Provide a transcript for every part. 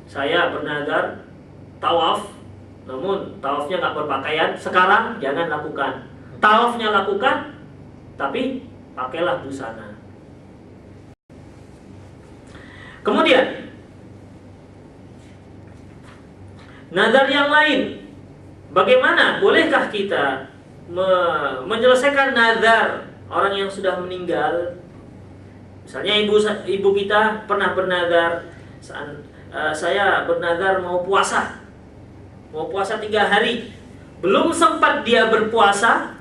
saya bernazar tawaf, namun tawafnya nggak berpakaian, sekarang jangan lakukan. Tawafnya lakukan, tapi pakailah busana. Kemudian nazar yang lain, bagaimana? Bolehkah kita menyelesaikan nazar orang yang sudah meninggal? Misalnya ibu kita pernah bernazar, saya bernazar mau puasa 3 hari, belum sempat dia berpuasa,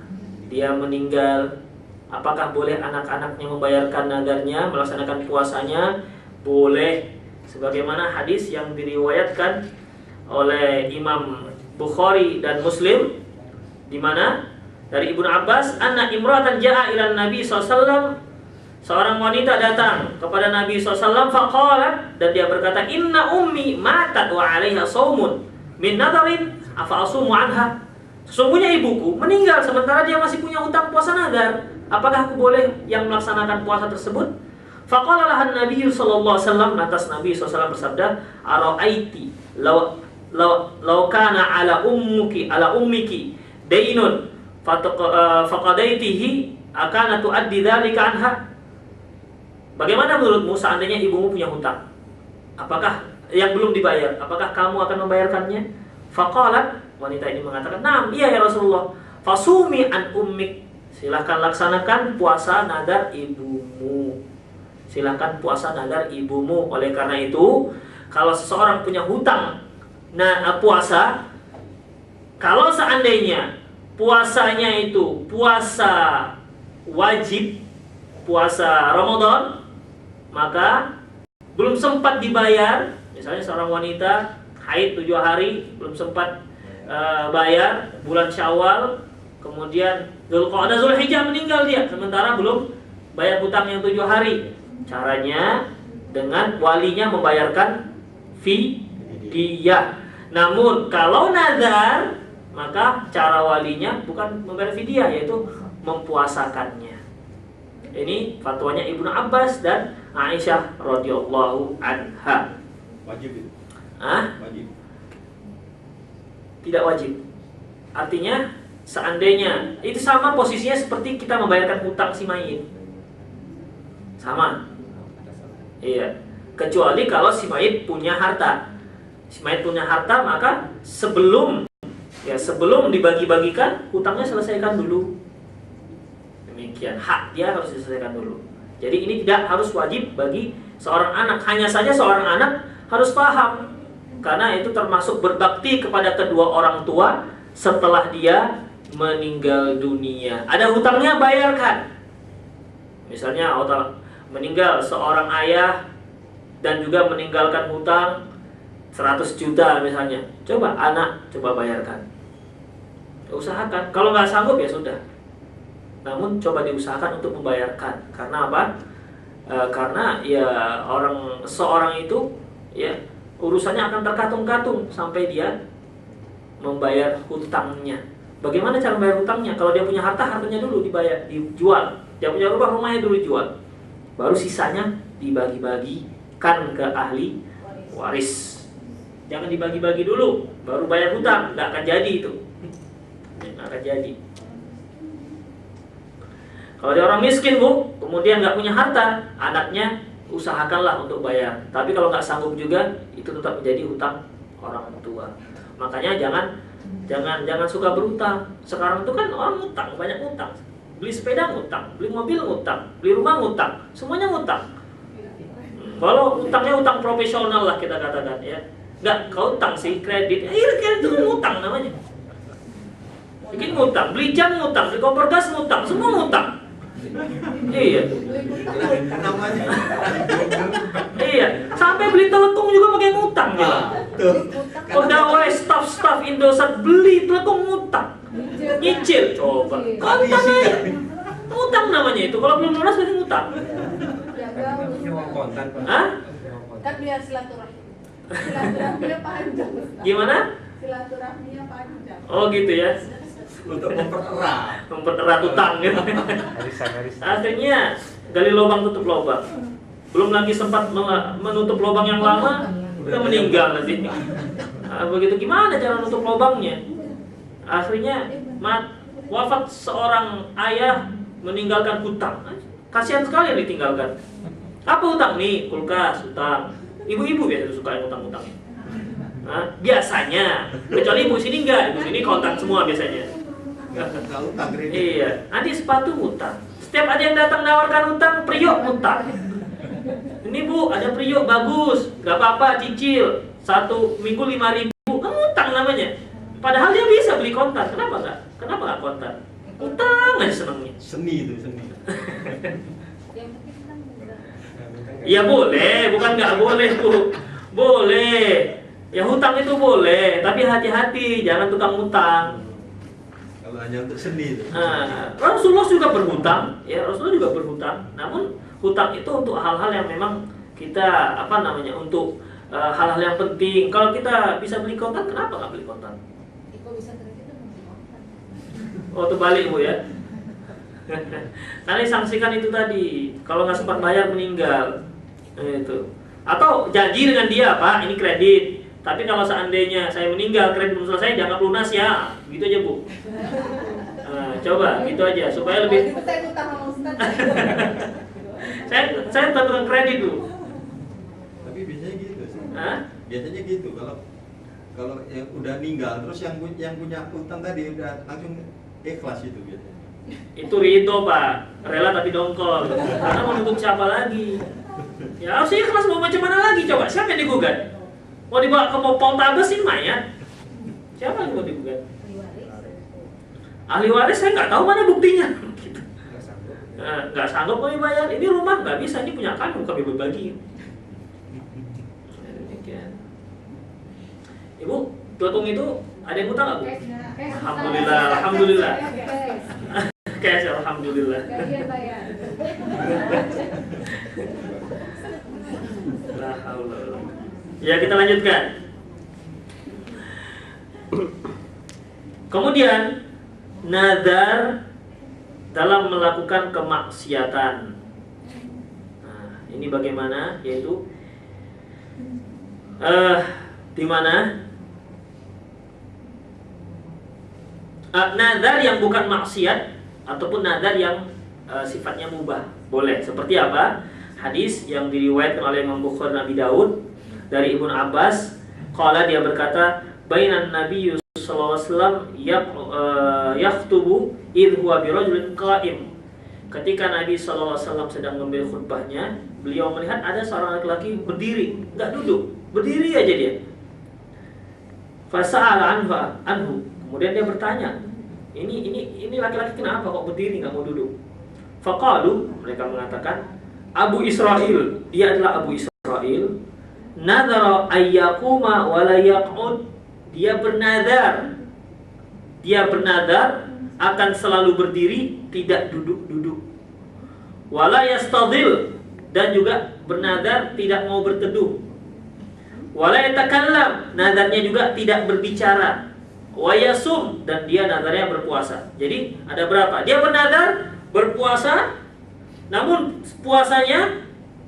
dia meninggal. Apakah boleh anak-anaknya membayarkan nazarnya, melaksanakan puasanya? Boleh, sebagaimana hadis yang diriwayatkan oleh Imam Bukhari dan Muslim, di mana dari Ibnu Abbas, anna imra'atan ja'a ila Nabi SAW, seorang wanita datang kepada Nabi SAW, faqalat, dan dia berkata, inna ummi matat wa 'alaiha shaumun min nadharin afa asumu anha. Sesungguhnya ibuku meninggal sementara dia masih punya hutang puasa nazar. Apakah aku boleh yang melaksanakan puasa tersebut? Faqala lahan Nabi sallallahu alaihi wasallam, atas Nabi SAW bersabda, ara'aiti law kana ala ummiki dainun faqadaitihi akana tuaddi dzalika anha. Bagaimana menurutmu seandainya ibumu punya hutang, apakah yang belum dibayar, apakah kamu akan membayarkannya? Faqalat, wanita ini mengatakan, "Naam, iya ya Rasulullah." Fasumi an ummik, silahkan laksanakan puasa nazar ibumu. Silahkan puasa nazar ibumu. Oleh karena itu, kalau seseorang punya hutang puasa, kalau seandainya puasanya itu puasa wajib, puasa Ramadan, maka belum sempat dibayar. Misalnya seorang wanita haid 7 hari belum sempat bayar, bulan Syawal, kemudian Dzulqa'dah, Dzulhijjah meninggal dia, sementara belum bayar hutang yang 7 hari. Caranya dengan walinya membayarkan fidyah. Namun kalau nazar, maka cara walinya bukan membayar fidyah, yaitu mempuasakannya. Ini fatwanya Ibnu Abbas dan Aisyah radhiyallahu anha. Wajib itu? Wajib. Tidak wajib. Artinya seandainya itu sama posisinya seperti kita membayarkan hutang si mayit. Sama. Iya. Kecuali kalau si mayit punya harta. Si mayit punya harta, maka sebelum dibagi-bagikan, hutangnya selesaikan dulu. Demikian, hak dia harus diselesaikan dulu. Jadi ini tidak harus wajib bagi seorang anak. Hanya saja seorang anak harus paham, karena itu termasuk berbakti kepada kedua orang tua setelah dia meninggal dunia. Ada hutangnya, bayarkan. Misalnya meninggal seorang ayah dan juga meninggalkan hutang 100 juta misalnya. Coba bayarkan. Usahakan. Kalau nggak sanggup ya sudah. Namun coba diusahakan untuk membayarkan. Karena apa? Karena ya seorang itu ya urusannya akan terkatung-katung sampai dia membayar hutangnya. Bagaimana cara membayar hutangnya? Kalau dia punya hartanya dulu dijual. Dia punya rumahnya dulu dijual. Baru sisanya dibagi-bagikan ke ahli waris. Jangan dibagi-bagi dulu, baru bayar hutang, nggak akan jadi itu. Nggak akan jadi. Kalau dia orang miskin, Bu, kemudian nggak punya harta, anaknya usahakanlah untuk bayar. Tapi kalau nggak sanggup juga, itu tetap menjadi hutang orang tua. Makanya jangan suka berhutang. Sekarang itu kan orang ngutang, banyak ngutang. Beli sepeda ngutang, beli mobil ngutang, beli rumah ngutang, semuanya ngutang. Kalau utangnya utang profesional lah kita katakan ya. Nggak utang sih, kredit. Kredit itu ngutang namanya. Bikin ngutang, beli jam ngutang, beli kompor gas ngutang, semua ngutang. Iya. Iya, sampai beli telekom juga pakai ngutang ya. Pegawai staff Indosat beli telekom ngutang. Nyicil, coba. Ngutang aja. Ngutang namanya itu. Kalau belum lunas berarti ngutang. Kan biar silaturahmi. Silaturahminya panjang. Gimana? Silaturahminya panjang. Oh gitu ya. Untuk mempererat utang gitu. Akhirnya gali lubang tutup lubang. Belum lagi sempat menutup lubang yang lama, Udah meninggal nanti. Nah, begitu gimana cara nutup lubangnya? Akhirnya wafat seorang ayah meninggalkan hutang. Kasihan sekali yang ditinggalkan. Apa hutang nih? Kulkas, hutang. Ibu-ibu biasa suka yang hutang-hutang. Nah, biasanya, kecuali ibu sini enggak, ibu sini kontak semua biasanya. Iya, nanti sepatu hutang. Setiap ada yang datang nawarkan hutang, priok hutang. Ini bu, ada priok bagus, gak apa-apa, cicil 1 minggu 5.000, hutang namanya. Padahal dia bisa beli kontan, kenapa nggak? Kenapa nggak kontan? Hutang aja senangnya. Seni itu seni. Ya boleh, bukan nggak boleh bu, boleh. Ya hutang itu boleh, tapi hati-hati, jangan tukang hutang. Kalau hanya untuk seni itu. Nah, Rasulullah juga berhutang, ya Rasulullah juga berhutang. Namun hutang itu untuk hal-hal yang memang kita untuk hal-hal yang penting. Kalau kita bisa beli kontan, kenapa nggak beli kontan? Oh, terbalik bu ya. Nanti sanksikan itu tadi. Kalau nggak sempat bayar meninggal, itu. Atau janji dengan dia, Pak, ini kredit. Tapi kalau seandainya saya meninggal, kredit belum selesai, jangan lunas ya. Gitu aja bu. Nah, coba gitu aja supaya lebih. Saya tukang kredit dulu. Tapi biasanya gitu sih. Hah? Biasanya gitu kalau yang udah meninggal terus yang punya utang tadi udah langsung ikhlas itu biasanya. Itu ridho Pak, rela tapi dongkol. Karena mau nuntut siapa lagi? Ya harus ikhlas, mau macam mana lagi coba? Siapa yang digugat? Mau dibawa ke Poltabes ini mayat? Siapa yang mau digugat? Ahli waris saya nggak tahu mana buktinya. Gitu. Nggak sanggup kami bayar. Ini rumah nggak bisa, ini punya kami berbagi. Ibu, Tutung itu ada yang utang nggak bu? Alhamdulillah, alhamdulillah. Cash, alhamdulillah. La haula. Ya kita lanjutkan. Kemudian nazar dalam melakukan kemaksiatan. Nah, ini bagaimana? Yaitu di mana nazar yang bukan maksiat ataupun nazar yang sifatnya mubah boleh. Seperti apa? Hadis yang diriwayatkan oleh Imam Bukhari dan Abi Daud dari Ibnu Abbas, qala dia berkata, bainan Nabi sallallahu alaihi wasallam yaktubu idh huwa birajulin qa'im. Ketika Nabi sallallahu alaihi wasallam sedang mengambil khutbahnya, beliau melihat ada seorang laki-laki berdiri, enggak duduk, berdiri aja dia. Fasa'ala anhu. Kemudian dia bertanya, ini laki-laki kenapa kok berdiri nggak mau duduk? Faqalu, mereka mengatakan, Abu Israil, dia adalah Abu Israil. Nadhara ayyakuma wa la yaq'ud. Dia bernadar akan selalu berdiri, tidak duduk-duduk. Wala yastadhil, dan juga bernadar tidak mau berteduh. Wala yatakallam, nadarnya juga tidak berbicara. Wa yasum, dan dia nadarnya berpuasa. Jadi ada berapa? Dia bernadar berpuasa, namun puasanya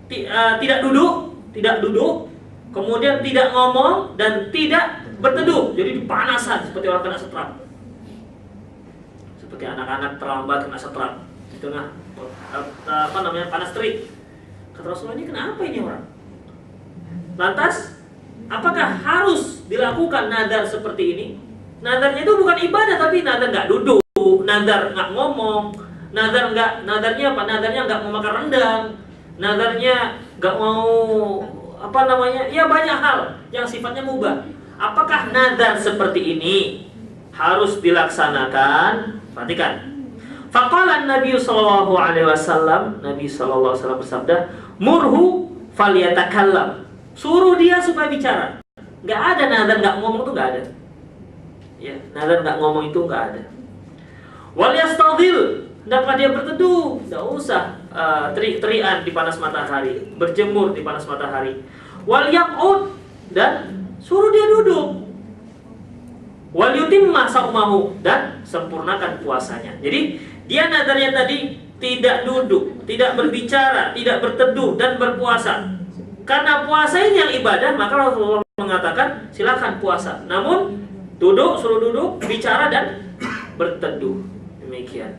tidak duduk, kemudian tidak ngomong dan tidak berteduh. Jadi dipanasan seperti orang kena setrap. Seperti anak-anak terlambat kena setrap di tengah panas terik. Kata Rasulullah, ini kenapa ini orang? Lantas, apakah harus dilakukan nadar seperti ini? Nadarnya itu bukan ibadah, tapi nadar nggak duduk, nadar nggak ngomong, nadarnya apa? Nadarnya nggak mau makan rendang, nadarnya nggak mau ya banyak hal yang sifatnya mubah. Apakah nadar seperti ini harus dilaksanakan? Perhatikan. Faqala Nabi sallallahu alaihi wasallam, Nabi sallallahu alaihi wasallam bersabda, "Murhu falyatakallam." Suruh dia supaya bicara. Enggak ada nadar enggak ngomong itu enggak ada. Ya, nadar enggak ngomong itu enggak ada. Wal yastadhil, hendaklah dia berteduh, enggak usah terik-terikan di panas matahari, berjemur di panas matahari. Wal yaq'ud, dan suruh dia duduk. Wal yutimma saumahu, dan sempurnakan puasanya. Jadi dia nadarnya tadi tidak duduk, tidak berbicara, tidak berteduh dan berpuasa. karena puasa ini yang ibadah, maka Rasulullah mengatakan silakan puasa. Namun duduk, suruh duduk, bicara dan berteduh. Demikian.